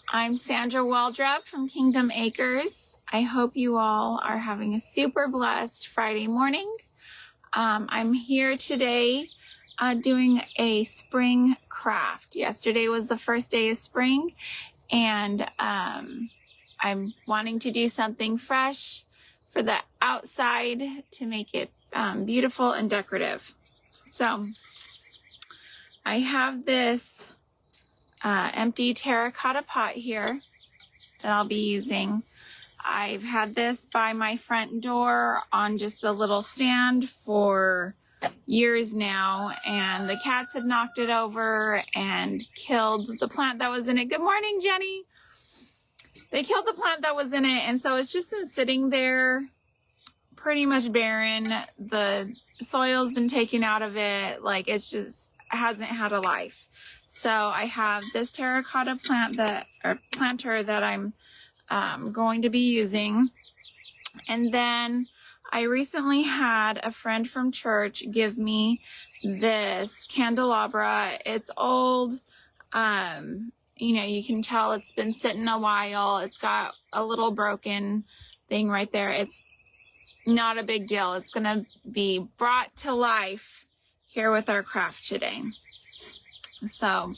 I'm Sandra Waldrop from Kingdom Acres. I hope you all are having a super blessed Friday morning. I'm here today doing a spring craft. Yesterday was the first day of spring, and I'm wanting to do something fresh for the outside to make it beautiful and decorative. So I have this empty terracotta pot here that I'll be using. I've had this by my front door on just a little stand for years now, and the cats had knocked it over and killed the plant that was in it. Good morning, Jenny. They killed the plant that was in it, and so it's just been sitting there pretty much barren. The soil's been taken out of it. Like, it's just hasn't had a life. So I have this terracotta planter that I'm going to be using. And then I recently had a friend from church give me this candelabra. It's old. You can tell it's been sitting a while. It's got a little broken thing right there. It's not a big deal. It's going to be brought to life here with our craft today. So,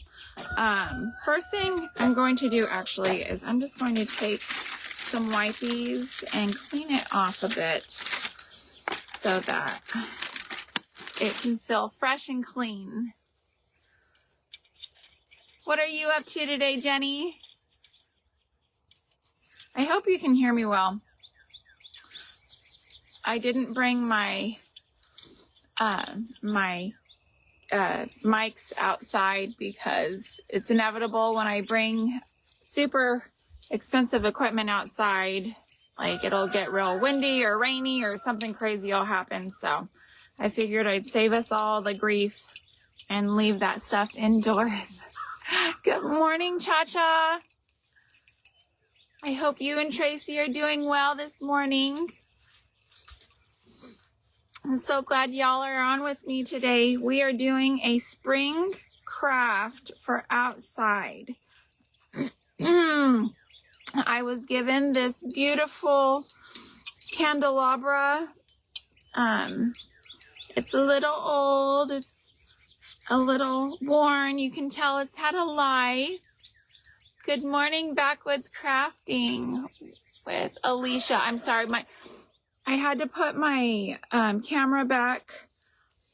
first thing I'm going to do actually is I'm just going to take some wipes and clean it off a bit so that it can feel fresh and clean. What are you up to today, Jenny? I hope you can hear me well. I didn't bring my mics outside because it's inevitable when I bring super expensive equipment outside, like it'll get real windy or rainy or something crazy will happen. So I figured I'd save us all the grief and leave that stuff indoors. Good morning, Cha-Cha. I hope you and Tracy are doing well this morning. I'm so glad y'all are on with me today. We are doing a spring craft for outside. I was given this beautiful candelabra. It's a little old. It's a little worn. You can tell it's had a life. Good morning, Backwoods Crafting with Alicia. I'm sorry, I had to put my camera back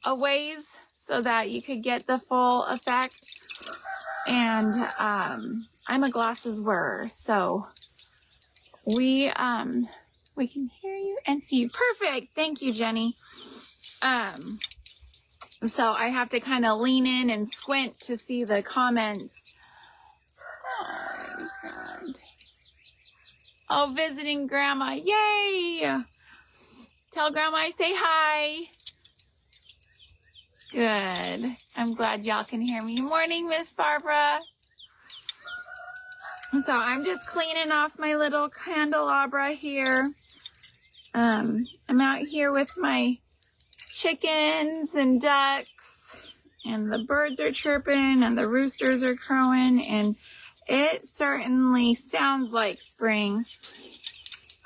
a ways so that you could get the full effect. And I'm a glasses wearer, so we can hear you and see you. Perfect. Thank you, Jenny. So I have to kind of lean in and squint to see the comments. Oh, my God. Oh, visiting Grandma. Yay! Tell Grandma I say hi. Good. I'm glad y'all can hear me. Morning, Miss Barbara. And so I'm just cleaning off my little candelabra here. I'm out here with my chickens and ducks, and the birds are chirping and the roosters are crowing, and it certainly sounds like spring.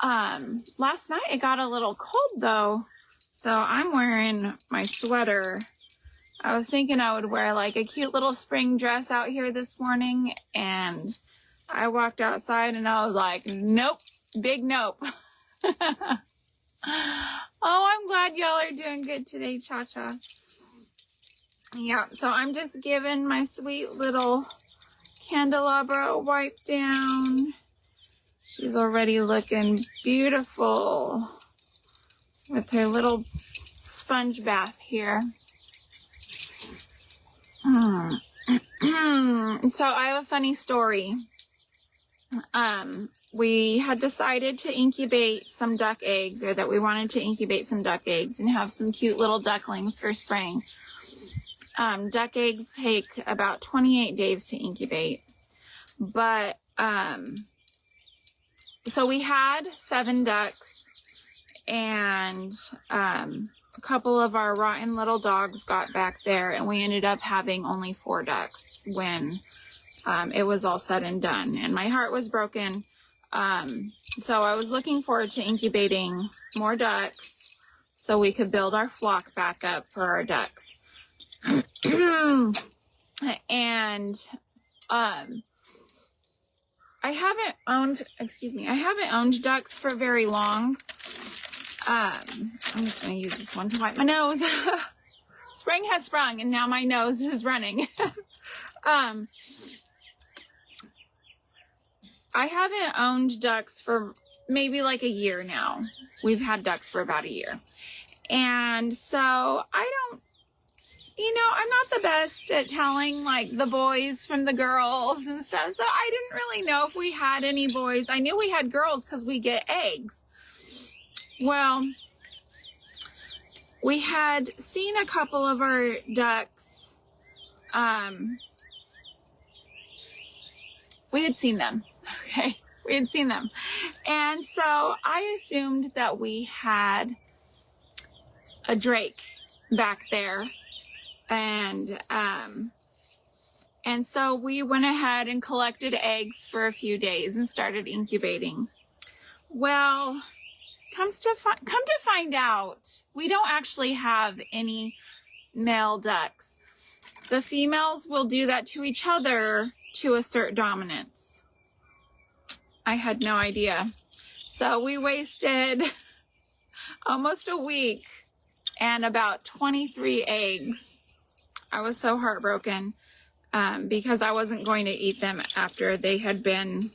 Last night it got a little cold though, so I'm wearing my sweater. I was thinking I would wear like a cute little spring dress out here this morning, and I walked outside and I was like, nope, big nope. Oh, I'm glad y'all are doing good today, Cha-Cha. Yeah, so I'm just giving my sweet little candelabra a wipe down. She's already looking beautiful with her little sponge bath here. So I have a funny story. We had decided to incubate some duck eggs, or that we wanted to incubate some duck eggs and have some cute little ducklings for spring. Duck eggs take about 28 days to incubate. But, so we had 7 ducks, and a couple of our rotten little dogs got back there, and we ended up having only 4 ducks when it was all said and done, and my heart was broken. So I was looking forward to incubating more ducks so we could build our flock back up for our ducks. And I haven't owned ducks for very long. I'm just going to use this one to wipe my nose. Spring has sprung and now my nose is running. I haven't owned ducks for maybe like a year now. We've had ducks for about a year. And so I'm not the best at telling like the boys from the girls and stuff. So I didn't really know if we had any boys. I knew we had girls because we get eggs. Well, we had seen a couple of our ducks. We had seen them. Okay. We had seen them. And so I assumed that we had a drake back there. And so we went ahead and collected eggs for a few days and started incubating. Well, come to find out, we don't actually have any male ducks. The females will do that to each other to assert dominance. I had no idea. So we wasted almost a week and about 23 eggs. I was so heartbroken because I wasn't going to eat them after they had been,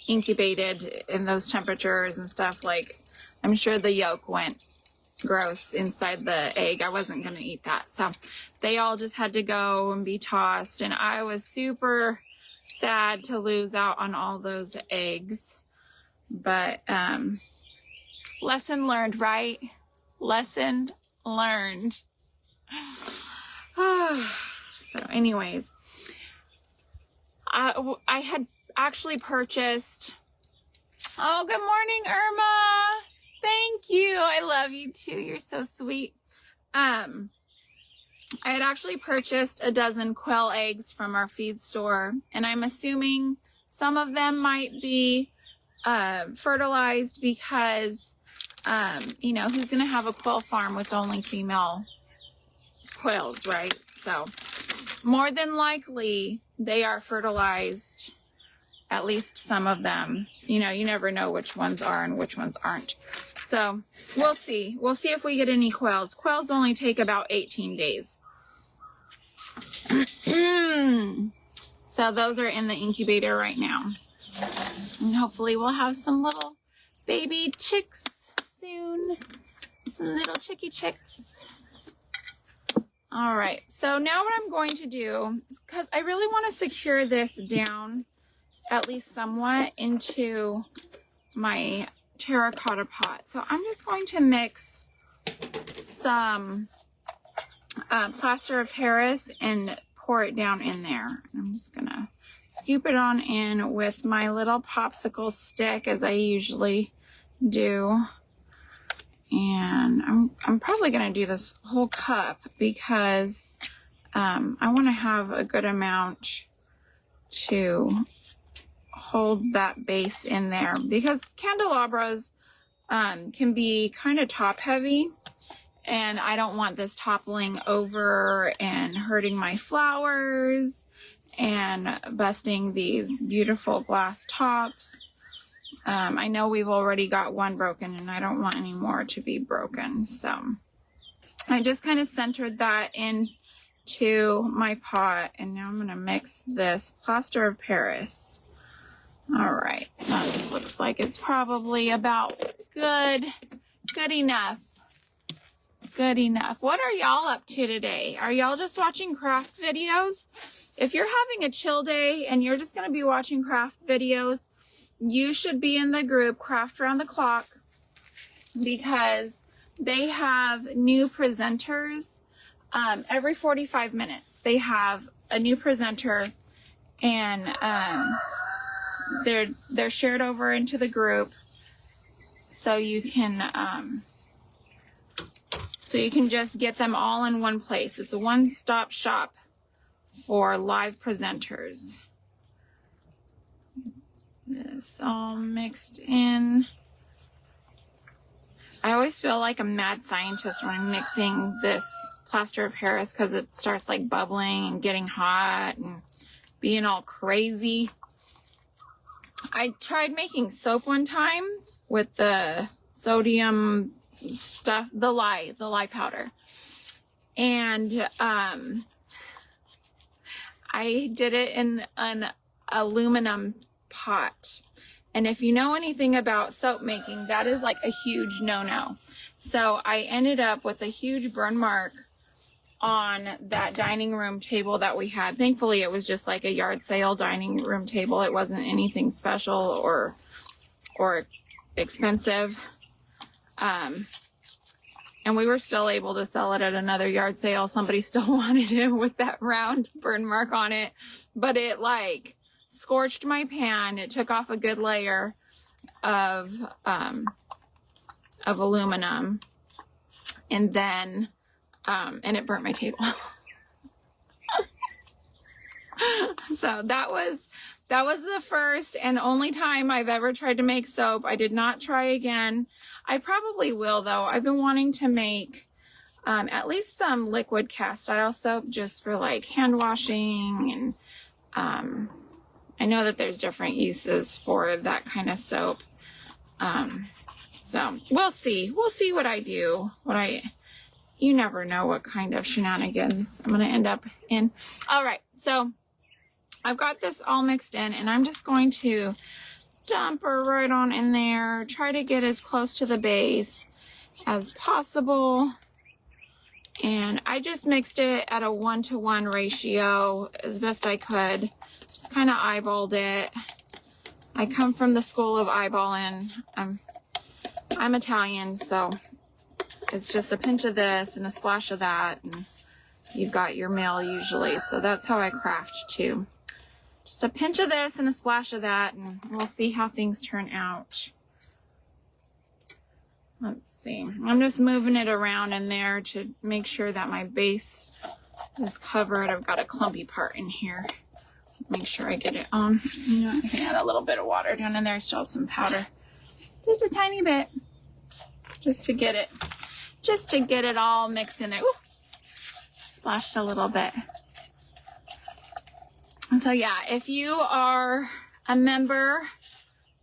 incubated in those temperatures and stuff. Like, I'm sure the yolk went gross inside the egg. I wasn't going to eat that. So they all just had to go and be tossed. And I was super sad to lose out on all those eggs. But lesson learned, right? Lesson learned. So anyways, I had actually purchased, oh, good morning, Irma. Thank you. I love you too. You're so sweet. I had actually purchased a dozen quail eggs from our feed store, and I'm assuming some of them might be fertilized because, who's going to have a quail farm with only female quails, right? So more than likely they are fertilized, at least some of them. You never know which ones are and which ones aren't. So we'll see. We'll see if we get any quails. Quails only take about 18 days. So those are in the incubator right now. And hopefully we'll have some little baby chicks soon. Some little chicky chicks. All right. So now what I'm going to do is, because I really want to secure this down at least somewhat into my terracotta pot. So I'm just going to mix some plaster of Paris and pour it down in there. I'm just gonna scoop it on in with my little popsicle stick, as I usually do. And I'm probably gonna do this whole cup because I want to have a good amount to hold that base in there, because candelabras can be kind of top heavy, and I don't want this toppling over and hurting my flowers and busting these beautiful glass tops. I know we've already got one broken, and I don't want any more to be broken. So I just kind of centered that into my pot, and now I'm going to mix this plaster of Paris. All right, that looks like it's probably about good enough. Good enough. What are y'all up to today? Are y'all just watching craft videos? If you're having a chill day and you're just going to be watching craft videos, you should be in the group Craft Around the Clock, because they have new presenters every 45 minutes. They have a new presenter, and they're shared over into the group, so you can just get them all in one place. It's a one-stop shop for live presenters. This all mixed in. I always feel like a mad scientist when I'm mixing this plaster of Paris because it starts like bubbling and getting hot and being all crazy. I tried making soap one time with the sodium stuff, the lye powder. And I did it in an aluminum pot. And if you know anything about soap making, that is like a huge no-no. So I ended up with a huge burn mark on that dining room table that we had. Thankfully, it was just like a yard sale dining room table. It wasn't anything special or expensive. And we were still able to sell it at another yard sale. Somebody still wanted it with that round burn mark on it, but it like scorched my pan. It took off a good layer of aluminum, and then and it burnt my table. So that was the first and only time I've ever tried to make soap. I did not try again. I probably will though. I've been wanting to make at least some liquid cast iron soap just for like hand washing, and I know that there's different uses for that kind of soap. So we'll see what I do, you never know what kind of shenanigans I'm going to end up in. All right. So I've got this all mixed in, and I'm just going to dump her right on in there. Try to get as close to the base as possible. And I just mixed it at a 1-to-1 ratio as best I could. Just kind of eyeballed it. I come from the school of eyeballing. I'm Italian, so it's just a pinch of this and a splash of that, and you've got your meal usually. So that's how I craft too. Just a pinch of this and a splash of that, and we'll see how things turn out. Let's see. I'm just moving it around in there to make sure that my base is covered. I've got a clumpy part in here. Make sure I get it on. I can add a little bit of water down in there. I still have some powder. Just a tiny bit. Just to get it all mixed in there. Ooh, splashed a little bit. So yeah, if you are a member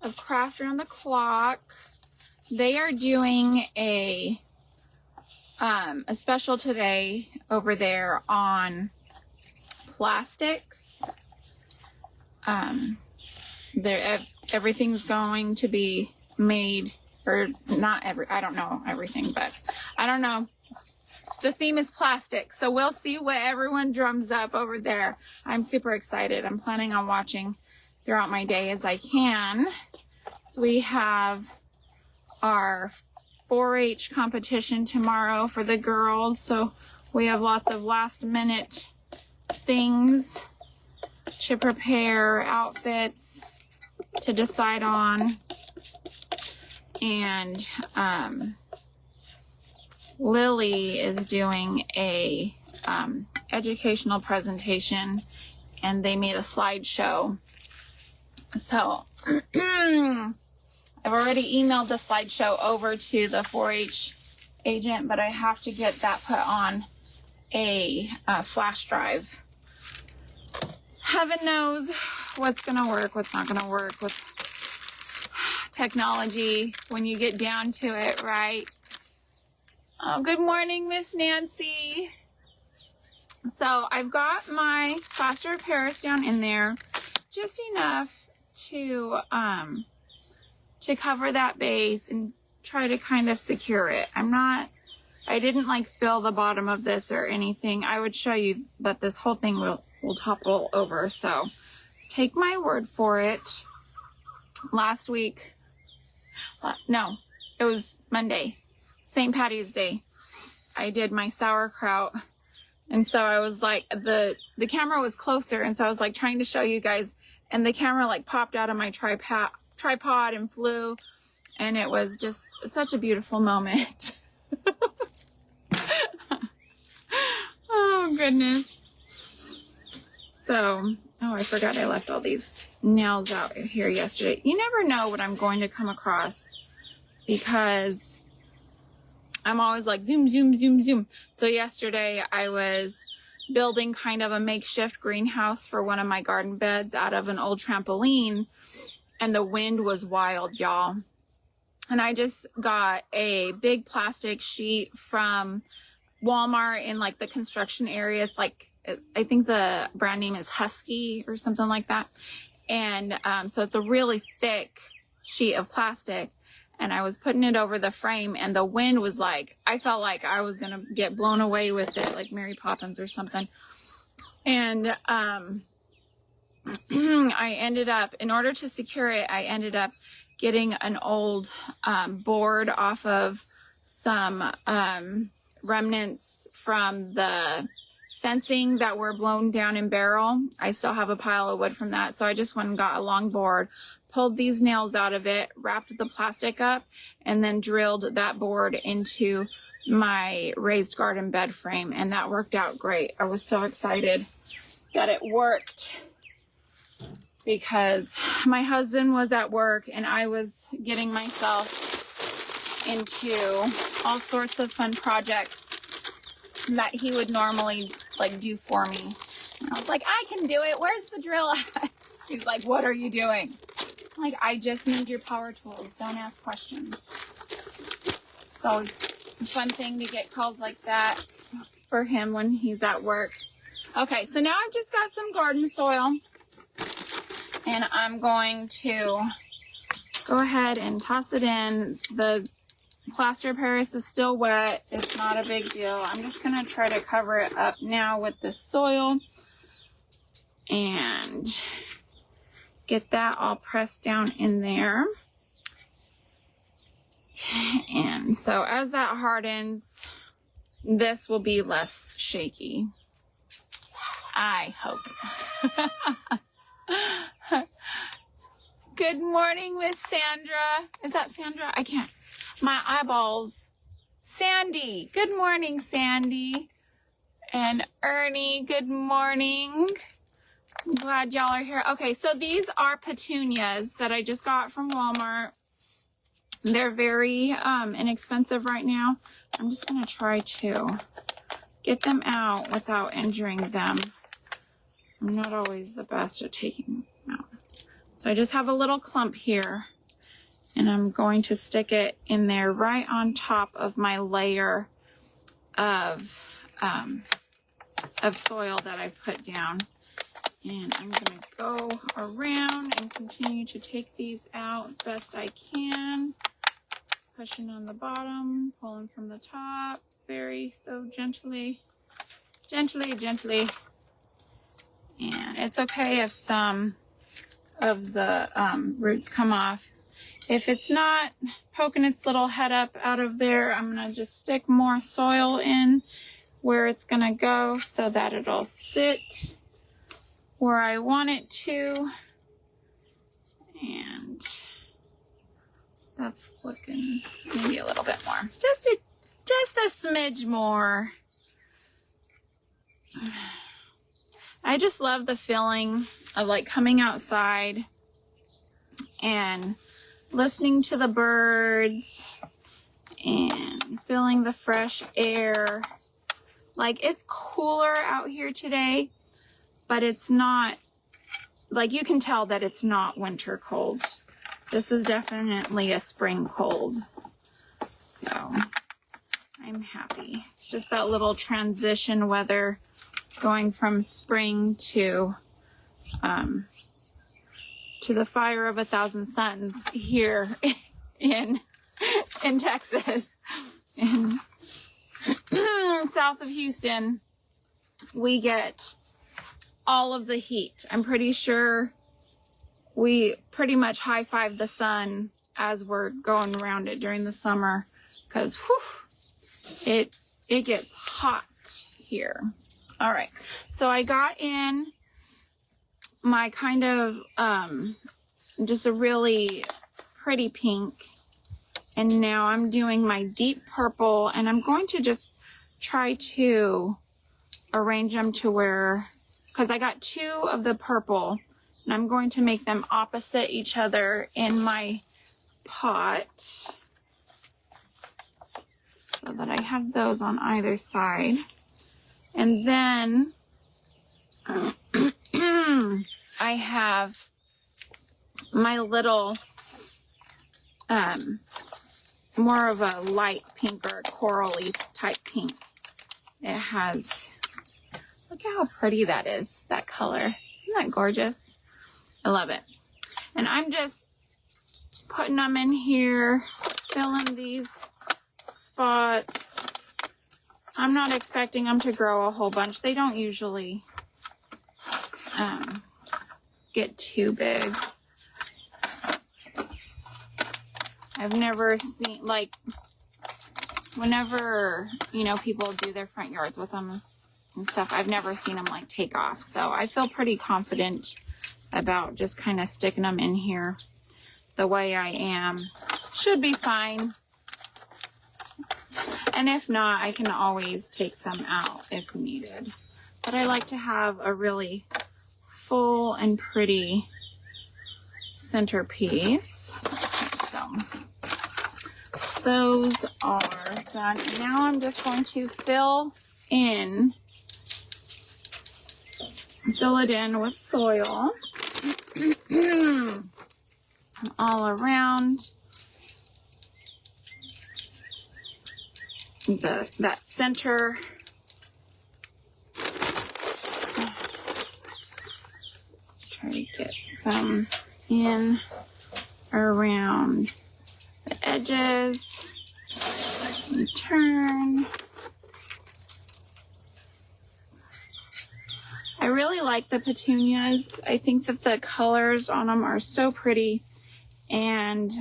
of Craft Around the Clock, they are doing a special today over there on plastics. Everything's going to be made, or not I don't know everything, but I don't know. The theme is plastic, so we'll see what everyone drums up over there. I'm super excited. I'm planning on watching throughout my day as I can. So we have our 4-H competition tomorrow for the girls, so we have lots of last minute things to prepare, outfits to decide on. And Lily is doing a educational presentation, and they made a slideshow. So I've already emailed the slideshow over to the 4-H agent, but I have to get that put on a flash drive. Heaven knows what's going to work, what's not going to work with technology when you get down to it, right? Oh, good morning, Miss Nancy. So I've got my plaster of Paris down in there, just enough to cover that base and try to kind of secure it. I didn't like fill the bottom of this or anything. I would show you, but this whole thing will topple over. So just take my word for it. Last week, no, it was Monday, St. Patty's Day, I did my sauerkraut. And so I was like, the camera was closer, and so I was like trying to show you guys, and the camera like popped out of my tripod and flew, and it was just such a beautiful moment. Oh goodness. So, oh, I forgot I left all these nails out here yesterday. You never know what I'm going to come across because I'm always like zoom, zoom, zoom, zoom. So yesterday I was building kind of a makeshift greenhouse for one of my garden beds out of an old trampoline, and the wind was wild, y'all. And I just got a big plastic sheet from Walmart in like the construction area. It's like, I think the brand name is Husky or something like that. And so it's a really thick sheet of plastic. And I was putting it over the frame, and the wind was like, I felt like I was going to get blown away with it, like Mary Poppins or something. And I ended up, in order to secure it, I ended up getting an old board off of some remnants from the fencing that were blown down in barrel. I still have a pile of wood from that. So I just went and got a long board, pulled these nails out of it, wrapped the plastic up, and then drilled that board into my raised garden bed frame. And that worked out great. I was so excited that it worked because my husband was at work and I was getting myself into all sorts of fun projects that he would normally like do for me. And I was like, I can do it. Where's the drill at? He's like, what are you doing? I'm like, I just need your power tools. Don't ask questions. It's always a fun thing to get calls like that for him when he's at work. Okay, so now I've just got some garden soil, and I'm going to go ahead and toss it in. The plaster of Paris is still wet. It's not a big deal. I'm just going to try to cover it up now with this soil and get that all pressed down in there. And so as that hardens, this will be less shaky. I hope. Good morning, Miss Sandra. Is that Sandra? I can't. My eyeballs. Sandy. Good morning, Sandy. And Ernie, good morning. I'm glad y'all are here. Okay, so these are petunias that I just got from Walmart. They're very inexpensive right now. I'm just going to try to get them out without injuring them. I'm not always the best at taking them out. So I just have a little clump here, and I'm going to stick it in there right on top of my layer of soil that I've put down. And I'm going to go around and continue to take these out best I can. Pushing on the bottom, pulling from the top, so gently, gently, gently. And it's okay if some of the roots come off. If it's not poking its little head up out of there, I'm going to just stick more soil in where it's going to go so that it'll sit where I want it to. And that's looking maybe a little bit more. Just a smidge more. I just love the feeling of like coming outside and listening to the birds and feeling the fresh air. Like, it's cooler out here today, but it's not, like, you can tell that it's not winter cold. This is definitely a spring cold. So I'm happy. It's just that little transition weather going from spring to the fire of 1,000 suns here in Texas. In south of Houston, we get all of the heat. I'm pretty sure we pretty much high-five the sun as we're going around it during the summer, because it gets hot here. All right, so I got in my kind of just a really pretty pink, and now I'm doing my deep purple, and I'm going to just try to arrange them to where because I got 2 of the purple, and I'm going to make them opposite each other in my pot so that I have those on either side. And then I have my little more of a light pink or a corally type pink. It has, look how pretty that is, that color. Isn't that gorgeous? I love it. And I'm just putting them in here, filling these spots. I'm not expecting them to grow a whole bunch. They don't usually get too big. I've never seen, like, whenever, you know, people do their front yards with them and stuff, I've never seen them, like, take off. So I feel pretty confident about just kind of sticking them in here the way I am. Should be fine. And if not, I can always take some out if needed. But I like to have a really full and pretty centerpiece. Okay, so those are done. And now I'm just going to fill it in with soil all around that center. Try to get some in around the edges and turn. I really like the petunias. I think that the colors on them are so pretty, and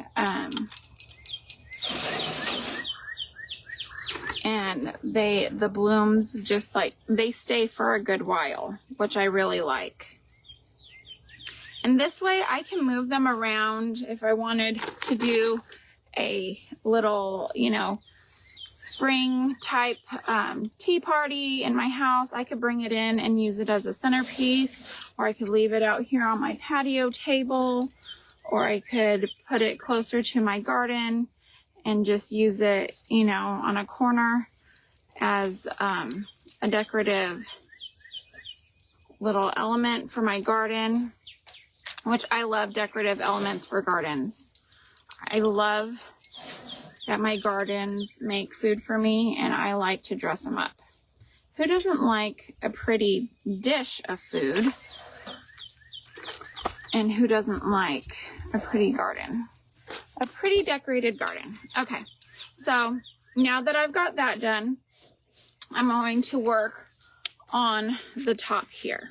the blooms just, like, they stay for a good while, which I really like. And this way I can move them around if I wanted to do a little, you know, spring type tea party in my house. I could bring it in and use it as a centerpiece, or I could leave it out here on my patio table, or I could put it closer to my garden and just use it, you know, on a corner as a decorative little element for my garden, which I love decorative elements for gardens. I love that my gardens make food for me, and I like to dress them up. Who doesn't like a pretty dish of food? And who doesn't like a pretty garden? A pretty decorated garden. Okay, so now that I've got that done, I'm going to work on the top here.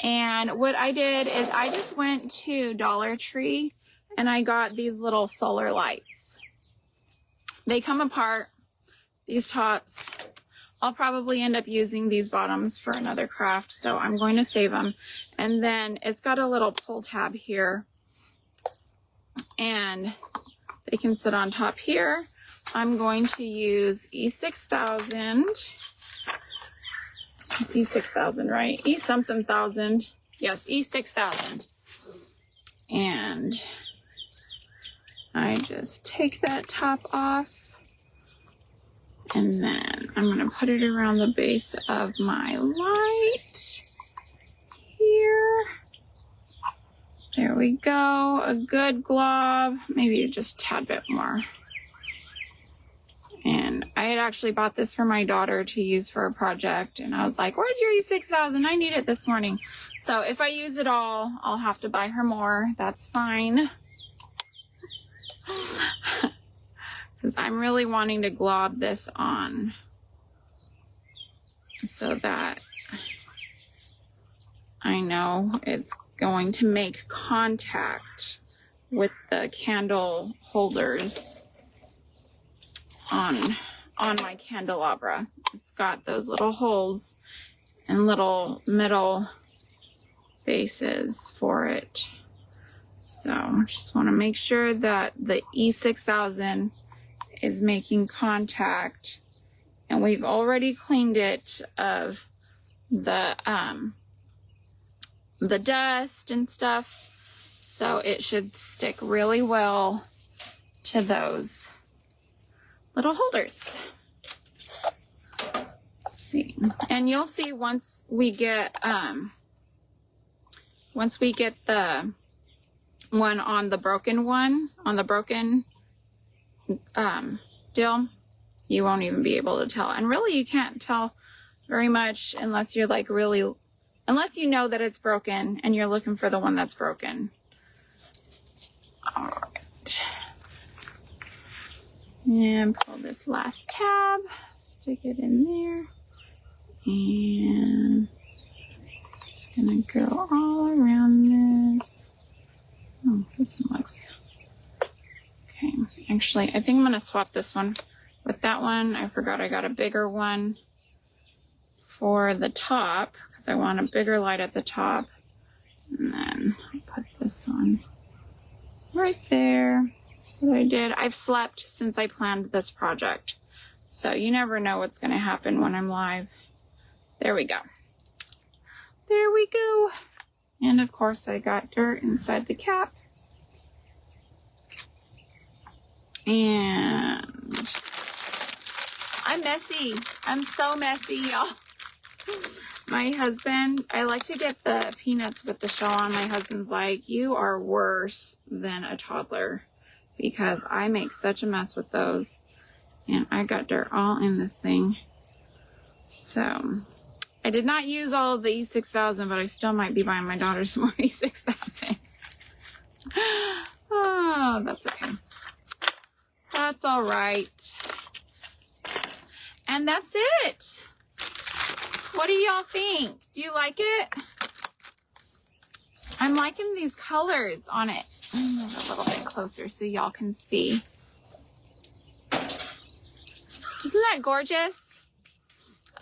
And what I did is I just went to Dollar Tree and I got these little solar lights. They come apart, these tops. I'll probably end up using these bottoms for another craft, so I'm going to save them. And then it's got a little pull tab here, and they can sit on top here. I'm going to use E6000. It's E6000, right? E something thousand. Yes, E6000. And I just take that top off, and then I'm going to put it around the base of my light here. There we go. A good glob, maybe just a tad bit more. And I had actually bought this for my daughter to use for a project, and I was like, where's your E6000? I need it this morning. So if I use it all, I'll have to buy her more. That's fine. Because I'm really wanting to glob this on so that I know it's going to make contact with the candle holders on my candelabra. It's got those little holes and little middle bases for it. So just want to make sure that the E6000 is making contact, and we've already cleaned it of the dust and stuff. So it should stick really well to those little holders. Let's see. And you'll see once we get the one on the broken deal, you won't even be able to tell. And really you can't tell very much unless you're like unless you know that it's broken and you're looking for the one that's broken. All right. And pull this last tab, stick it in there, and just gonna go all around this. Oh, this one looks okay. Actually, I think I'm gonna swap this one with that one. I forgot I got a bigger one for the top because I want a bigger light at the top. And then I'll put this one right there. So I did. I've slept since I planned this project. So you never know what's going to happen when I'm live. There we go. There we go. And of course I got dirt inside the cap. And I'm messy. I'm so messy, y'all. My husband, I like to get the peanuts with the shell on. My husband's like, you are worse than a toddler because I make such a mess with those. And I got dirt all in this thing. So I did not use all of the E6000, but I still might be buying my daughter some more E6000. Oh, that's okay. That's all right. And that's it. What do y'all think? Do you like it? I'm liking these colors on it. Move a little bit closer so y'all can see. Isn't that gorgeous?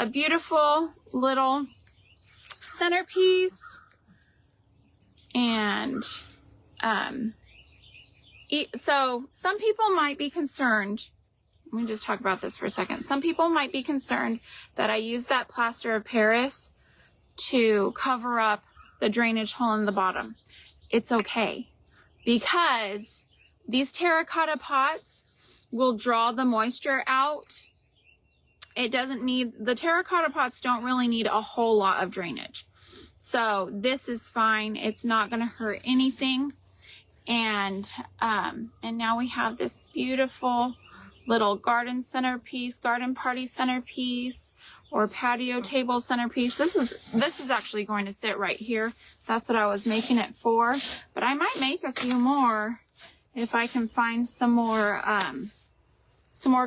A beautiful little centerpiece. And so some people might be concerned. Let me just talk about this for a second. Some people might be concerned that I use that plaster of Paris to cover up the drainage hole in the bottom. It's okay because these terracotta pots will draw the moisture out. It doesn't need, the terracotta pots don't really need a whole lot of drainage. So this is fine. It's not going to hurt anything. And now we have this beautiful little garden centerpiece, garden party centerpiece, or patio table centerpiece. This is actually going to sit right here. That's what I was making it for. But I might make a few more if I can find some more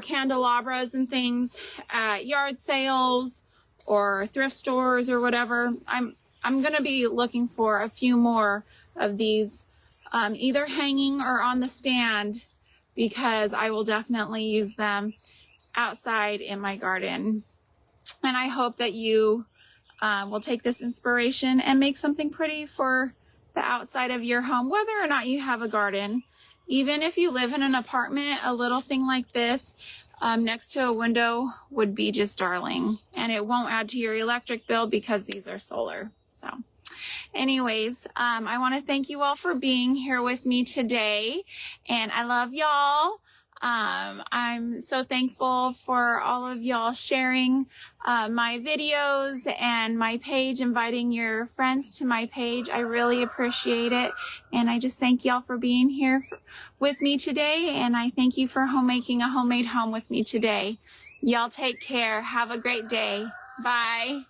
candelabras and things at yard sales or thrift stores or whatever. I'm gonna be looking for a few more of these, either hanging or on the stand, because I will definitely use them outside in my garden. And I hope that you will take this inspiration and make something pretty for the outside of your home, whether or not you have a garden. Even if you live in an apartment, a little thing like this next to a window would be just darling. And it won't add to your electric bill because these are solar. So anyways, I want to thank you all for being here with me today. And I love y'all. I'm so thankful for all of y'all sharing my videos and my page, inviting your friends to my page. I really appreciate it. And I just thank y'all for being here with me today. And I thank you for homemaking a homemade home with me today. Y'all take care. Have a great day. Bye.